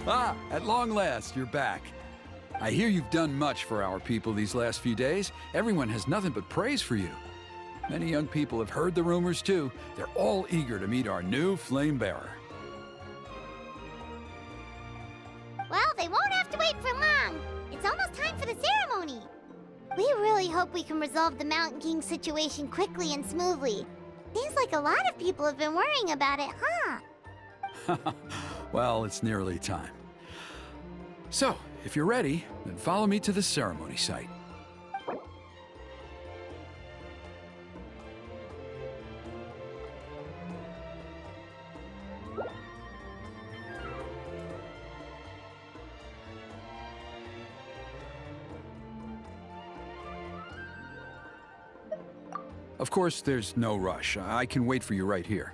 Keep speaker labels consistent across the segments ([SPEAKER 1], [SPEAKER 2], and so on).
[SPEAKER 1] Ah, at long last, you're back. I hear you've done much for our people these last few days. Everyone has nothing but praise for you. Many young people have heard the rumors too. They're all eager to meet our new flame bearer.
[SPEAKER 2] Well, they won't have to wait for long. It's almost time for the ceremony. We really hope we can resolve the Mountain King situation quickly and smoothly. Seems like a lot of people have been worrying about it, huh?
[SPEAKER 1] Well, it's nearly time. So, if you're ready, then follow me to the ceremony site. Of course, there's no rush. I can wait for you right here.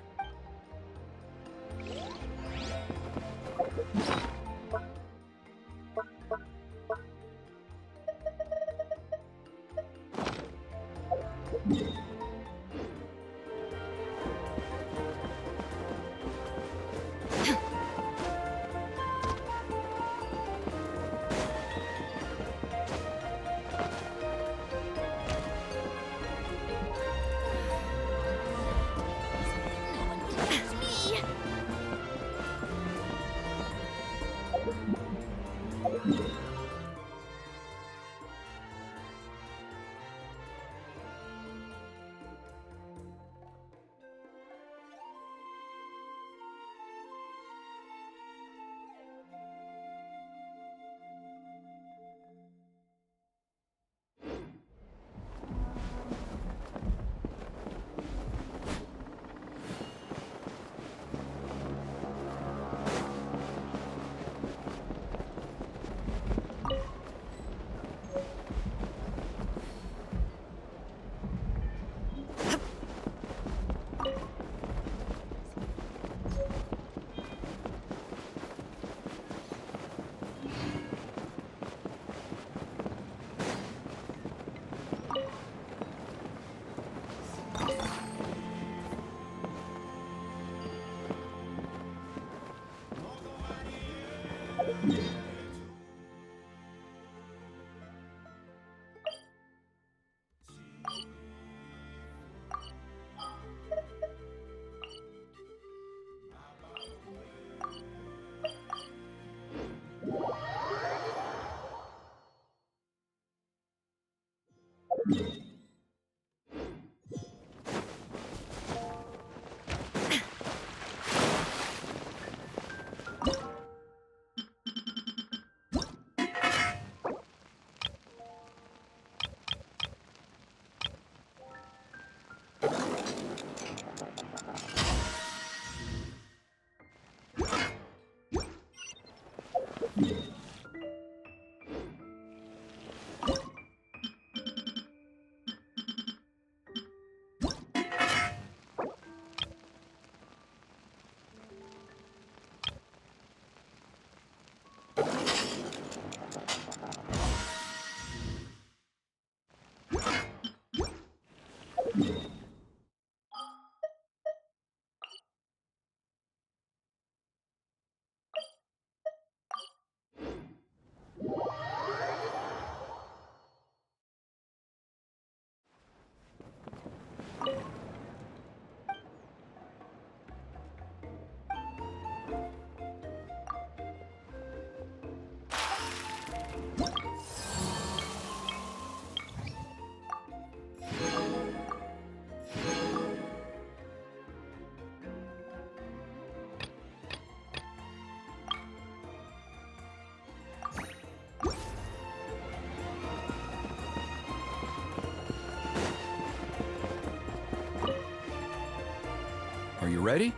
[SPEAKER 1] Are you ready?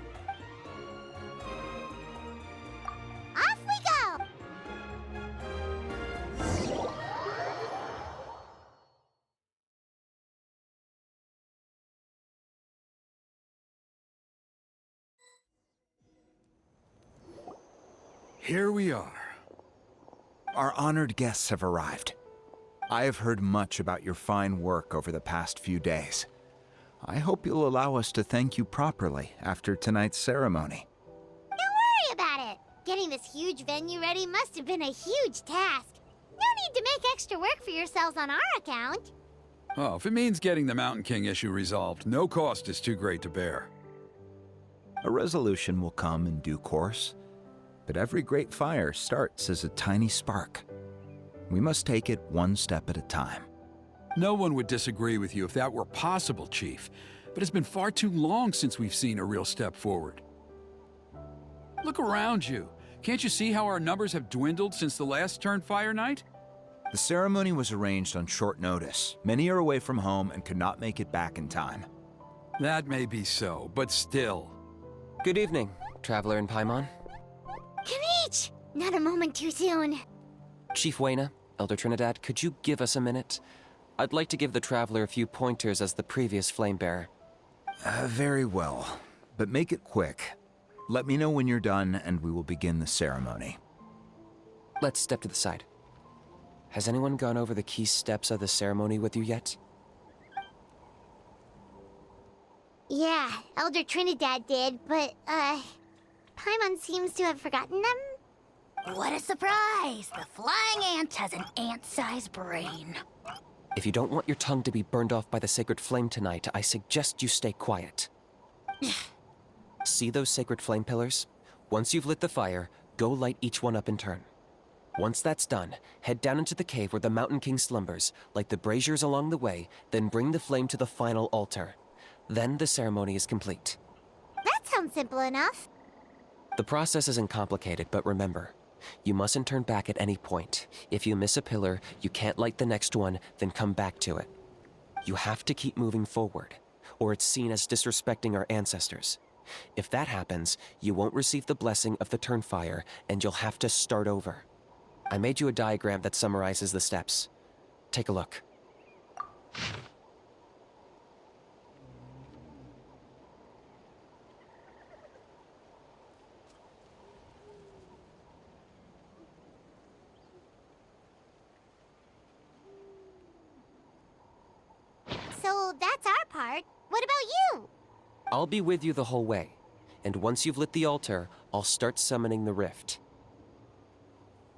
[SPEAKER 1] Here we are.
[SPEAKER 3] Our honored guests have arrived. I have heard much about your fine work over the past few days. I hope you'll allow us to thank you properly after tonight's ceremony.
[SPEAKER 2] Don't worry about it. Getting this huge venue ready must have been a huge task. No need to make extra work for yourselves on our account.
[SPEAKER 1] Oh, if it means getting the Mountain King issue resolved, no cost is too great to bear.
[SPEAKER 3] A resolution will come in due course, but every great fire starts as a tiny spark. We must take it one step at a time.
[SPEAKER 1] No one would disagree with you if that were possible, Chief, but it's been far too long since we've seen a real step forward. Look around you. Can't you see how our numbers have dwindled since the last Turnfire night?
[SPEAKER 3] The ceremony was arranged on short notice. Many are away from home and could not make it back in time.
[SPEAKER 1] That may be so, but still.
[SPEAKER 4] Good evening, Traveler in Paimon.
[SPEAKER 2] Kinich! Not a moment too soon.
[SPEAKER 4] Chief Wayna, Elder Trinidad, could you give us a minute? I'd like to give the Traveler a few pointers as the previous Flamebearer.
[SPEAKER 3] Very well, but make it quick. Let me know when you're done and we will begin the ceremony.
[SPEAKER 4] Let's step to the side. Has anyone gone over the key steps of the ceremony with you yet?
[SPEAKER 2] Yeah, Elder Trinidad did, but, Paimon seems to have forgotten them.
[SPEAKER 5] What a surprise! The flying ant has an ant-sized brain.
[SPEAKER 4] If you don't want your tongue to be burned off by the sacred flame tonight, I suggest you stay quiet. See those sacred flame pillars? Once you've lit the fire, go light each one up in turn. Once that's done, head down into the cave where the Mountain King slumbers, light the braziers along the way, then bring the flame to the final altar. Then the ceremony is complete.
[SPEAKER 2] That sounds simple enough.
[SPEAKER 4] The process isn't complicated, but remember, you mustn't turn back at any point. If you miss a pillar, you can't light the next one, then come back to it. You have to keep moving forward, or it's seen as disrespecting our ancestors. If that happens, you won't receive the blessing of the Turnfire, and you'll have to start over. I made you a diagram that summarizes the steps. Take a look.
[SPEAKER 2] So that's our part. What about you?
[SPEAKER 4] I'll be with you the whole way, and once you've lit the altar, I'll start summoning the rift.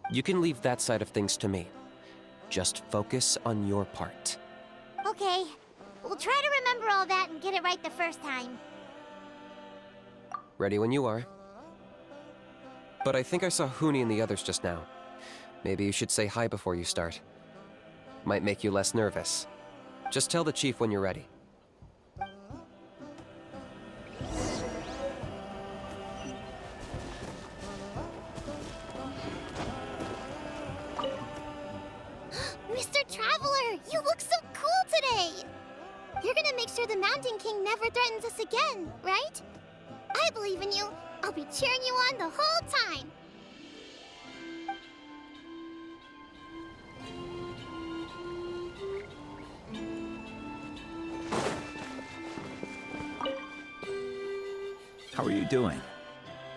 [SPEAKER 4] You can leave that side of things to me. Just focus on your part.
[SPEAKER 2] Okay, we'll try to remember all that and get it right the first time.
[SPEAKER 4] Ready when you are. But I think I saw Huni and the others just now. Maybe you should say hi before you start. Might make you less nervous. Just tell the chief when you're ready.
[SPEAKER 2] Mr. Traveler, you look so cool today! You're gonna make sure the Mountain King never threatens us again, right? I believe in you. I'll be cheering you on the whole time.
[SPEAKER 3] How are you doing?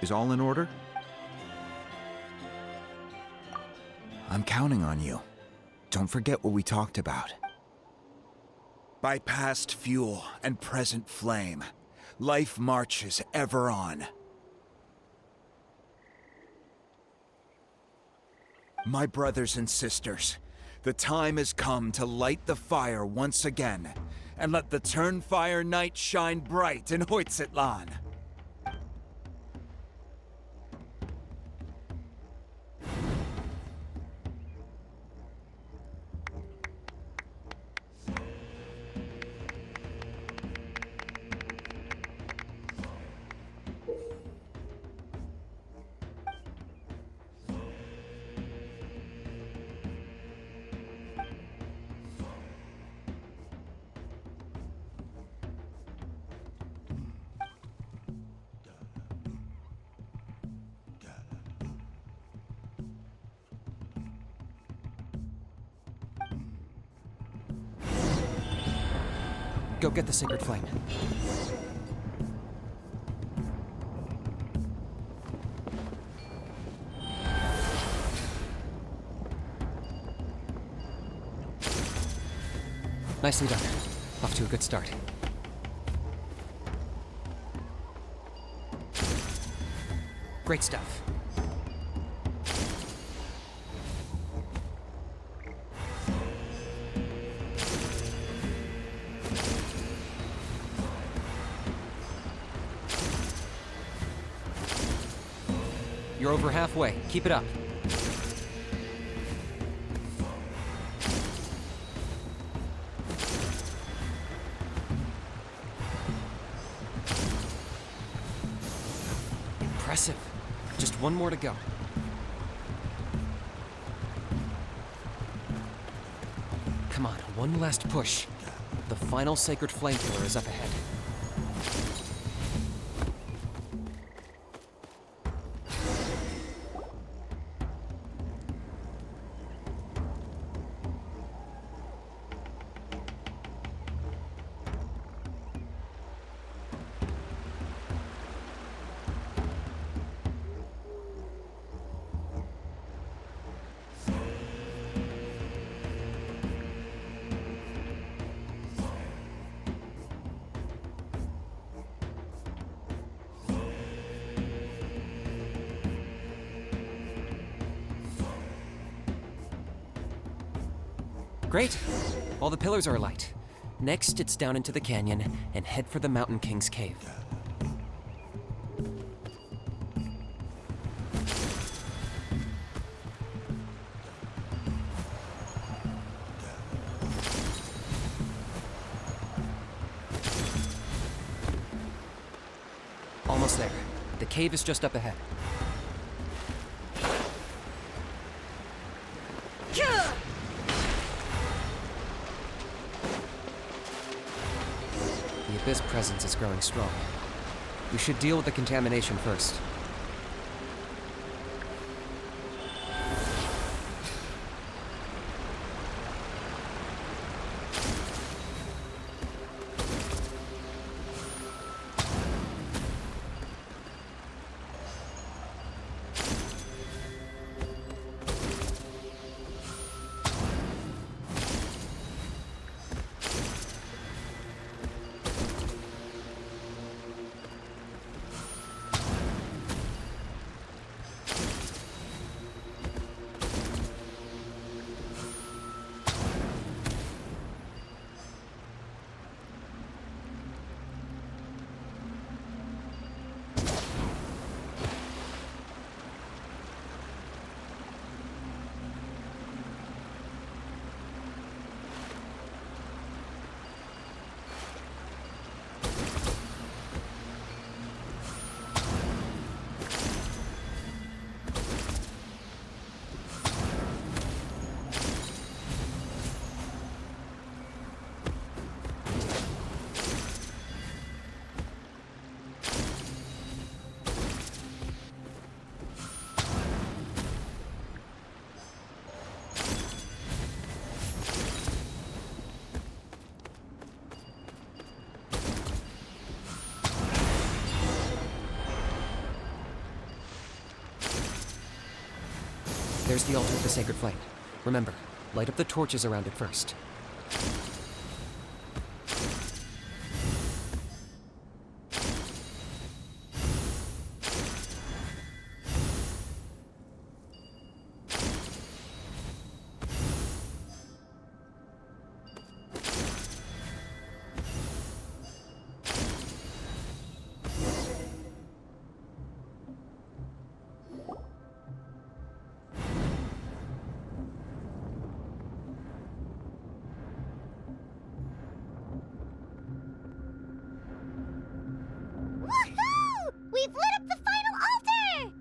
[SPEAKER 3] Is all in order? I'm counting on you. Don't forget what we talked about. By past fuel and present flame, life marches ever on. My brothers and sisters, the time has come to light the fire once again, and let the Turnfire night shine bright in Hoytzitlan.
[SPEAKER 4] Go get the sacred flame. Nicely done. Off to a good start. Great stuff. You're over halfway. Keep it up. Impressive. Just one more to go. Come on, one last push. The final sacred flame pillar is up ahead. Great. All the pillars are alight. Next, it's down into the canyon and head for the Mountain King's cave. Almost there. The cave is just up ahead. The Abyss presence is growing strong. We should deal with the contamination first. There's the altar of the sacred flame. Remember, light up the torches around it first.
[SPEAKER 2] Woohoo! We've lit up the final altar!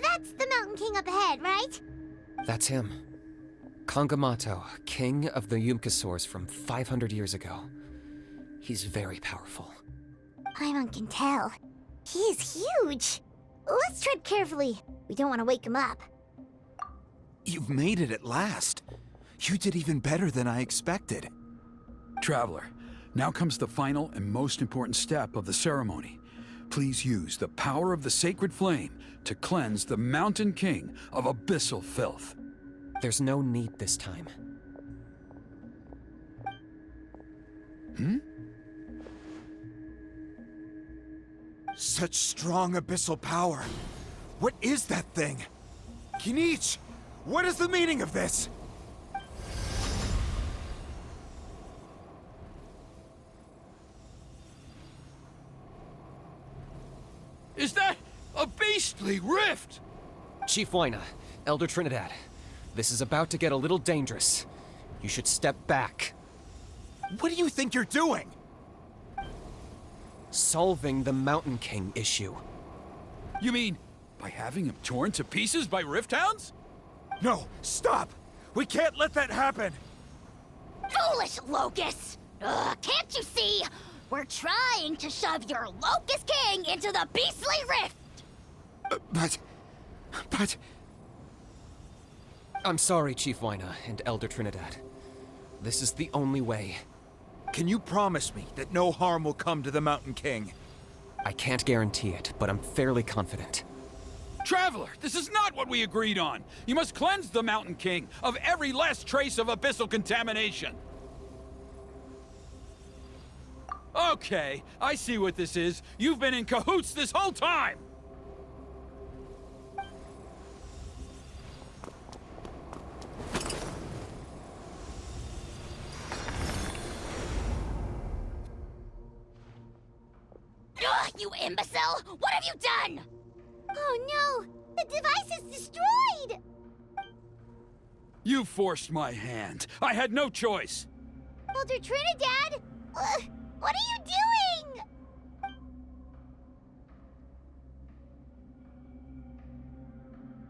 [SPEAKER 2] That's the Mountain King up ahead, right?
[SPEAKER 4] That's him. Kangamato, king of the Yumkasaurs from 500 years ago. He's very powerful.
[SPEAKER 2] Paimon can tell. He's huge. Let's tread carefully. We don't want to wake him up.
[SPEAKER 3] You've made it at last. You did even better than I expected.
[SPEAKER 1] Traveler, now comes the final and most important step of the ceremony. Please use the power of the sacred flame to cleanse the Mountain King of abyssal filth.
[SPEAKER 4] There's no need this time.
[SPEAKER 3] Such strong abyssal power. What is that thing? Kinich, what is the meaning of this?
[SPEAKER 1] Is that a beastly rift?
[SPEAKER 4] Chief Wyna, Elder Trinidad, this is about to get a little dangerous. You should step back.
[SPEAKER 3] What do you think you're doing?
[SPEAKER 4] Solving the Mountain King issue.
[SPEAKER 1] You mean by having him torn to pieces by rift hounds?
[SPEAKER 3] No, stop! We can't let that happen!
[SPEAKER 5] Foolish Locust! Ugh, can't you see? We're trying to shove your Locust King into the beastly rift!
[SPEAKER 3] But...
[SPEAKER 4] I'm sorry, Chief Wyna and Elder Trinidad. This is the only way.
[SPEAKER 3] Can you promise me that no harm will come to the Mountain King?
[SPEAKER 4] I can't guarantee it, but I'm fairly confident.
[SPEAKER 1] Traveler, this is not what we agreed on. You must cleanse the Mountain King of every last trace of abyssal contamination. Okay, I see what this is. You've been in cahoots this whole time!
[SPEAKER 5] Ugh, you imbecile! What have you done?
[SPEAKER 2] Oh no! The device is destroyed!
[SPEAKER 1] You forced my hand. I had no choice.
[SPEAKER 2] Elder Trinidad! What are you doing?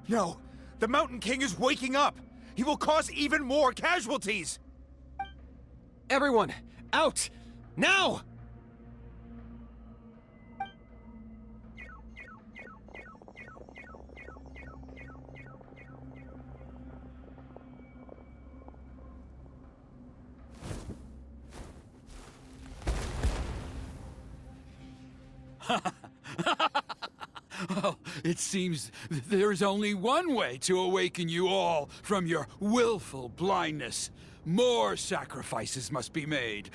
[SPEAKER 3] No, the Mountain King is waking up! He will cause even more casualties!
[SPEAKER 4] Everyone, out! Now!
[SPEAKER 1] Well, it seems there's only one way to awaken you all from your willful blindness. More sacrifices must be made.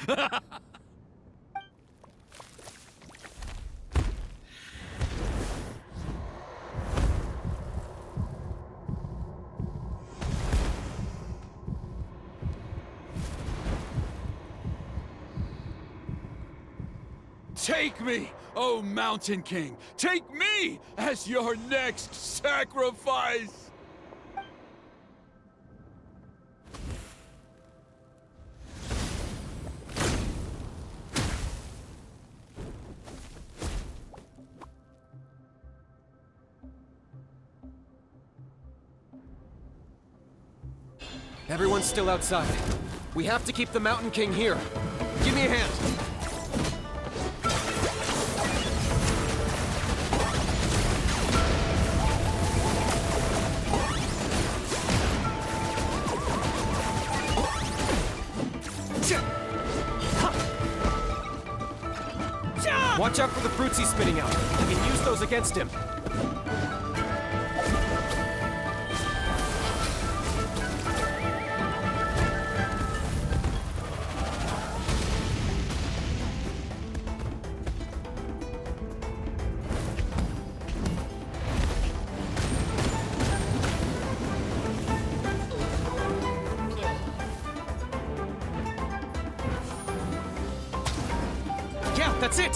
[SPEAKER 1] Take me, O Mountain King! Take me as your next sacrifice!
[SPEAKER 4] Everyone's still outside. We have to keep the Mountain King here. Give me a hand. Watch out for the fruits he's spitting out. I can use those against him. Yeah, that's it!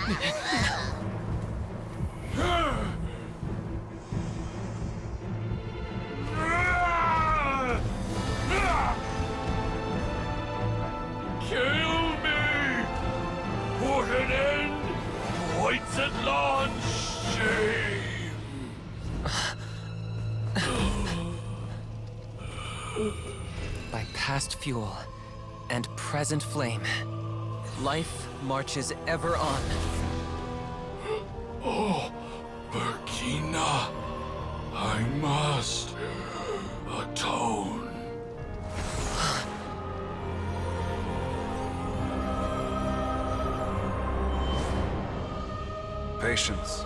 [SPEAKER 6] Kill me! Put an end to White's shame!
[SPEAKER 4] By past fuel and present flame, life marches ever on.
[SPEAKER 6] Oh, Burkina, I must atone.
[SPEAKER 7] Patience.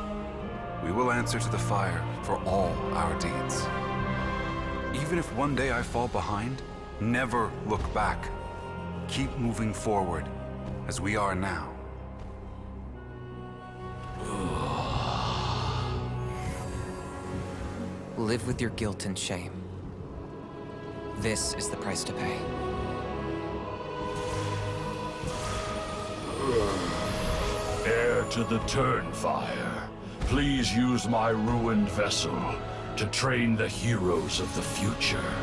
[SPEAKER 7] We will answer to the fire for all our deeds. Even if one day I fall behind, never look back. Keep moving forward, as we are now.
[SPEAKER 4] Live with your guilt and shame. This is the price to pay.
[SPEAKER 6] Heir to the Turnfire, please use my ruined vessel to train the heroes of the future.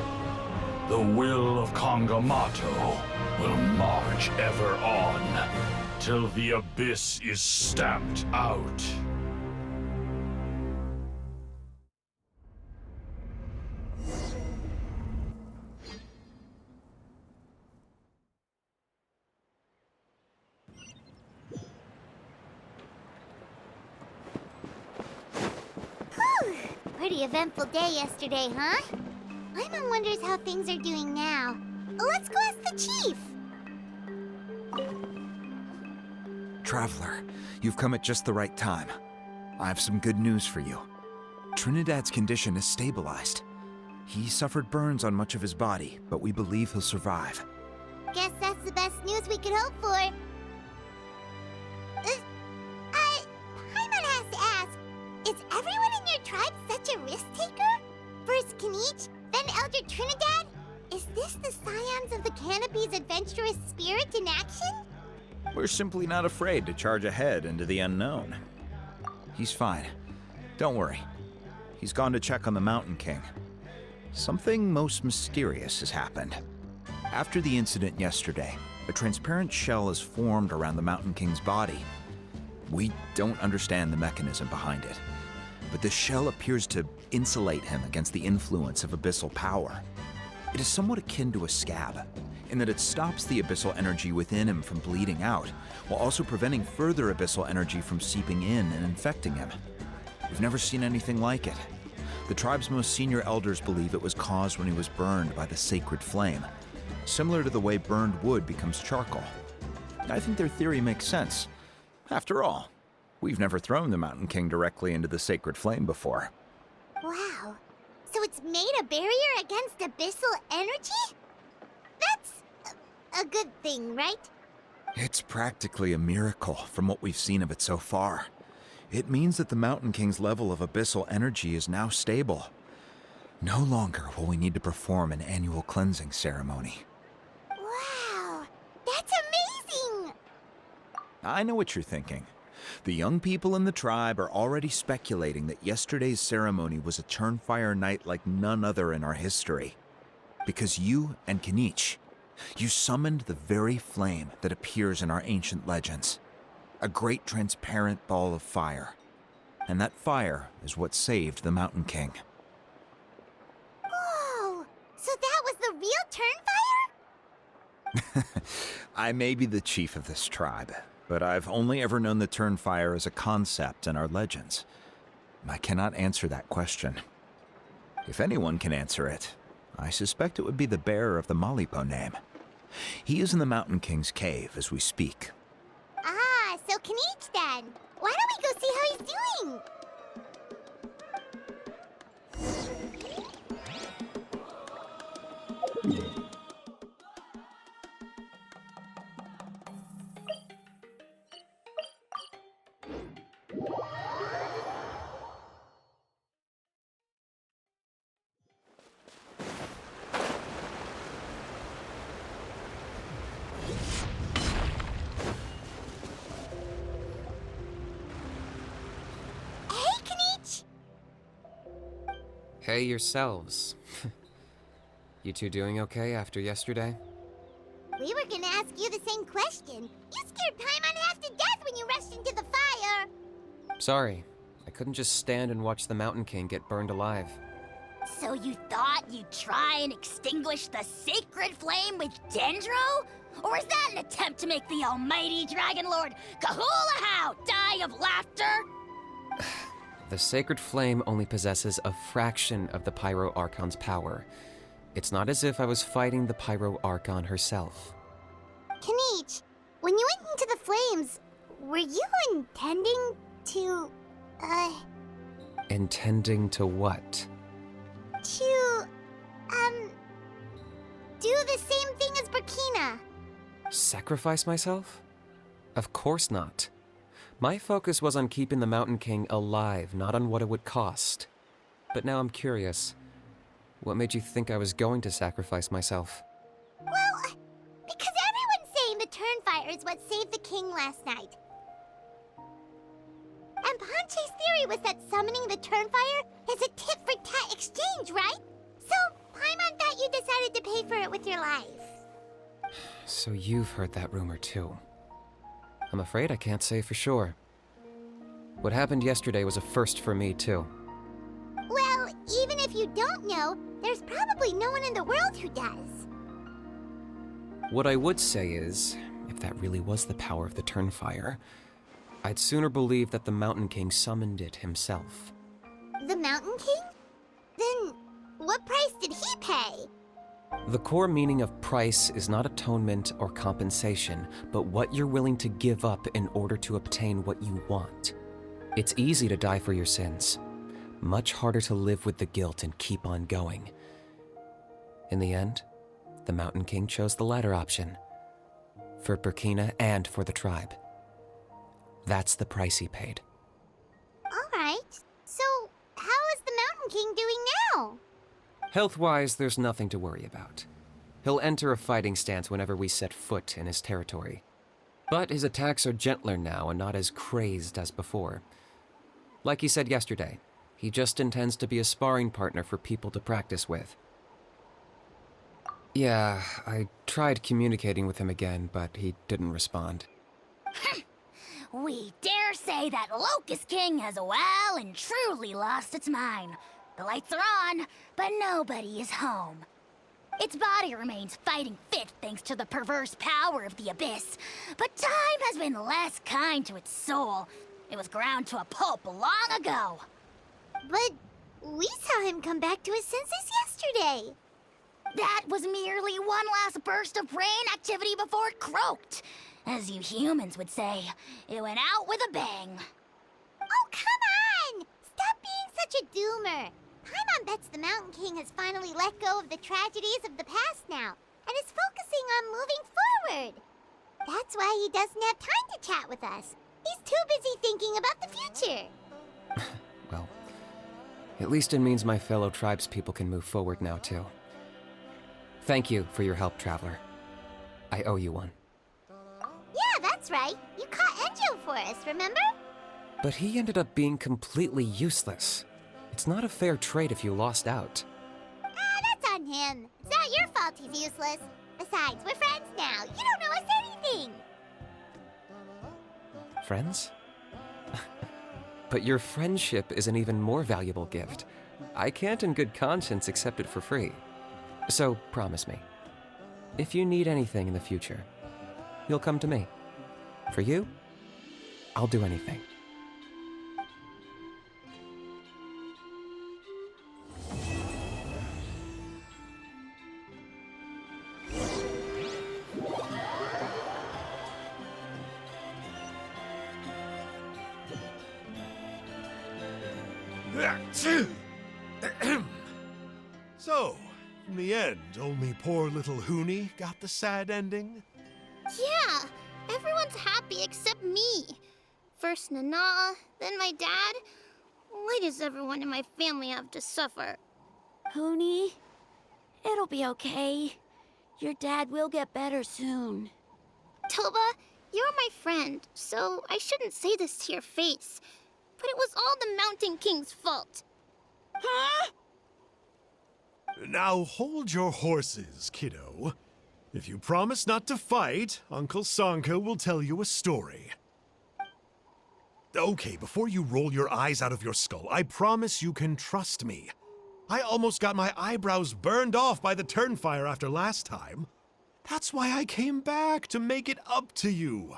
[SPEAKER 6] The will of Kangamato will march ever on, till the abyss is stamped out.
[SPEAKER 2] Pretty eventful day yesterday, huh? Paimon wonders how things are doing now. Let's go ask the chief!
[SPEAKER 3] Traveler, you've come at just the right time. I have some good news for you. Trinidad's condition is stabilized. He suffered burns on much of his body, but we believe he'll survive.
[SPEAKER 2] Guess that's the best news we could hope for. Paimon has to ask, is everyone in your tribe such a risk-taker? First Kinich, then Elder Trinidad? Is this the scions of the Canopy's adventurous spirit in action?
[SPEAKER 3] We're simply not afraid to charge ahead into the unknown. He's fine. Don't worry. He's gone to check on the Mountain King. Something most mysterious has happened. After the incident yesterday, a transparent shell has formed around the Mountain King's body. We don't understand the mechanism behind it, but the shell appears to insulate him against the influence of abyssal power. It is somewhat akin to a scab, in that it stops the abyssal energy within him from bleeding out, while also preventing further abyssal energy from seeping in and infecting him. We've never seen anything like it. The tribe's most senior elders believe it was caused when he was burned by the sacred flame, similar to the way burned wood becomes charcoal. I think their theory makes sense. After all, we've never thrown the Mountain King directly into the sacred flame before.
[SPEAKER 2] Wow. So it's made a barrier against abyssal energy? That's a good thing, right?
[SPEAKER 3] It's practically a miracle from what we've seen of it so far. It means that the Mountain King's level of abyssal energy is now stable. No longer will we need to perform an annual cleansing ceremony.
[SPEAKER 2] Wow, that's amazing!
[SPEAKER 3] I know what you're thinking. The young people in the tribe are already speculating that yesterday's ceremony was a Turnfire night like none other in our history. Because you and Kinich, you summoned the very flame that appears in our ancient legends. A great transparent ball of fire. And that fire is what saved the Mountain King.
[SPEAKER 2] Whoa! So that was the real Turnfire?
[SPEAKER 3] I may be the chief of this tribe, but I've only ever known the Turnfire as a concept in our legends. I cannot answer that question. If anyone can answer it, I suspect it would be the bearer of the Malipo name. He is in the Mountain King's cave as we speak.
[SPEAKER 2] Ah, so Kinich then. Why don't we go see how he's doing?
[SPEAKER 4] Okay yourselves. You two doing okay after yesterday?
[SPEAKER 2] We were gonna ask you the same question. You scared Paimon half to death when you rushed into the fire.
[SPEAKER 4] Sorry, I couldn't just stand and watch the Mountain King get burned alive.
[SPEAKER 5] So you thought you'd try and extinguish the sacred flame with Dendro? Or is that an attempt to make the almighty Dragon Lord Kahulahow die of laughter?
[SPEAKER 4] The sacred flame only possesses a fraction of the Pyro Archon's power. It's not as if I was fighting the Pyro Archon herself.
[SPEAKER 2] Kinich, when you went into the flames, were you intending to,
[SPEAKER 4] Intending to what?
[SPEAKER 2] to, do the same thing as Burkina?
[SPEAKER 4] Sacrifice myself? Of course not. My focus was on keeping the Mountain King alive, not on what it would cost. But now I'm curious. What made you think I was going to sacrifice myself?
[SPEAKER 2] Well, because everyone's saying the Turnfire is what saved the king last night. And Ponche's theory was that summoning the Turnfire is a tit-for-tat exchange, right? So, Paimon thought you decided to pay for it with your life.
[SPEAKER 4] So you've heard that rumor too. I'm afraid I can't say for sure. What happened yesterday was a first for me too.
[SPEAKER 2] Well, even if you don't know, there's probably no one in the world who does.
[SPEAKER 4] What I would say is, if that really was the power of the Turnfire, I'd sooner believe that the Mountain King summoned it himself.
[SPEAKER 2] The Mountain King? Then, what price did he pay?
[SPEAKER 4] The core meaning of price is not atonement or compensation, but what you're willing to give up in order to obtain what you want. It's easy to die for your sins. Much harder to live with the guilt and keep on going. In the end, the Mountain King chose the latter option. For Burkina and for the tribe. That's the price he paid.
[SPEAKER 2] Alright, so how is the Mountain King doing now?
[SPEAKER 4] Health-wise, there's nothing to worry about. He'll enter a fighting stance whenever we set foot in his territory. But his attacks are gentler now and not as crazed as before. Like he said yesterday, he just intends to be a sparring partner for people to practice with. Yeah, I tried communicating with him again, but he didn't respond.
[SPEAKER 5] We dare say that Locust King has well and truly lost its mind. The lights are on, but nobody is home. Its body remains fighting fit thanks to the perverse power of the Abyss, but time has been less kind to its soul. It was ground to a pulp long ago.
[SPEAKER 2] But we saw him come back to his senses yesterday.
[SPEAKER 5] That was merely one last burst of brain activity before it croaked. As you humans would say, it went out with a bang.
[SPEAKER 2] Oh, come on! Stop being such a doomer. Paimon bets the Mountain King has finally let go of the tragedies of the past now, and is focusing on moving forward. That's why he doesn't have time to chat with us. He's too busy thinking about the future.
[SPEAKER 4] Well, at least it means my fellow tribespeople can move forward now, too. Thank you for your help, Traveler. I owe you one.
[SPEAKER 2] Yeah, that's right. You caught Enjo for us, remember?
[SPEAKER 4] But he ended up being completely useless. It's not a fair trade if you lost out.
[SPEAKER 2] That's on him. It's not your fault he's useless. Besides, we're friends now. You don't owe us anything.
[SPEAKER 4] Friends? But your friendship is an even more valuable gift. I can't in good conscience accept it for free. So promise me, if you need anything in the future, you'll come to me. For you, I'll do anything.
[SPEAKER 8] So, in the end, only poor little Hoonie got the sad ending?
[SPEAKER 9] Yeah, everyone's happy except me. First Nana, then my dad. Why does everyone in my family have to suffer?
[SPEAKER 10] Hoonie, it'll be okay. Your dad will get better soon.
[SPEAKER 9] Toba, you're my friend, so I shouldn't say this to your face. But it was all the Mountain King's fault.
[SPEAKER 10] Huh?
[SPEAKER 8] Now hold your horses, kiddo. If you promise not to fight, Uncle Sanka will tell you a story. Okay, before you roll your eyes out of your skull, I promise you can trust me. I almost got my eyebrows burned off by the turnfire after last time. That's why I came back, to make it up to you.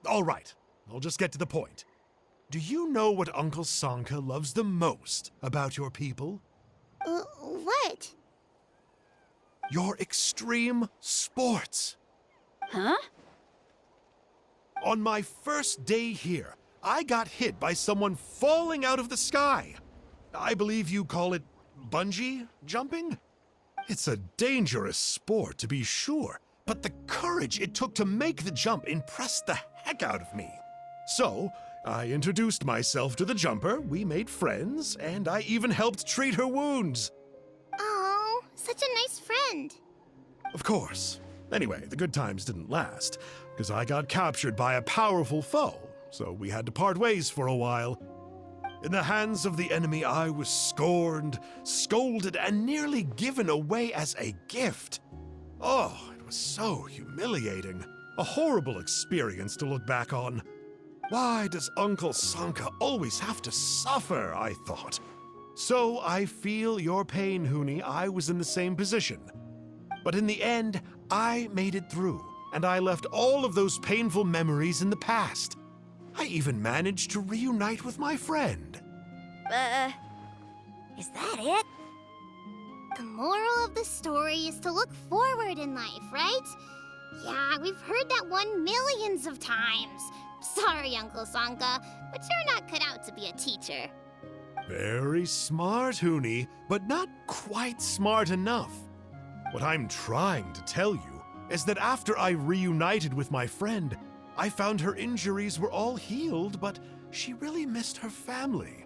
[SPEAKER 8] All right, I'll just get to the point. Do you know what Uncle Sanka loves the most about your people?
[SPEAKER 9] What?
[SPEAKER 8] Your extreme sports.
[SPEAKER 10] Huh?
[SPEAKER 8] On my first day here, I got hit by someone falling out of the sky. I believe you call it bungee jumping? It's a dangerous sport, to be sure, but the courage it took to make the jump impressed the heck out of me. So, I introduced myself to the jumper, we made friends, and I even helped treat her wounds.
[SPEAKER 9] Oh, such a nice friend.
[SPEAKER 8] Of course. Anyway, the good times didn't last, because I got captured by a powerful foe, so we had to part ways for a while. In the hands of the enemy, I was scorned, scolded, and nearly given away as a gift. Oh, it was so humiliating. A horrible experience to look back on. Why does Uncle Sanka always have to suffer, I thought. So I feel your pain, Huni. I was in the same position. But in the end, I made it through, and I left all of those painful memories in the past. I even managed to reunite with my friend.
[SPEAKER 5] Is that it?
[SPEAKER 9] The moral of the story is to look forward in life, right? Yeah, we've heard that one millions of times. Sorry, Uncle Sanka, but you're not cut out to be a teacher.
[SPEAKER 8] Very smart, Huni, but not quite smart enough. What I'm trying to tell you is that after I reunited with my friend, I found her injuries were all healed, but she really missed her family.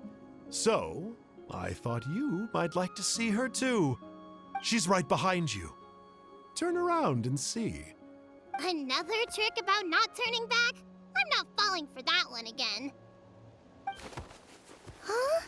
[SPEAKER 8] So, I thought you might like to see her too. She's right behind you. Turn around and see.
[SPEAKER 9] Another trick about not turning back? I'm not falling for that one again. Huh?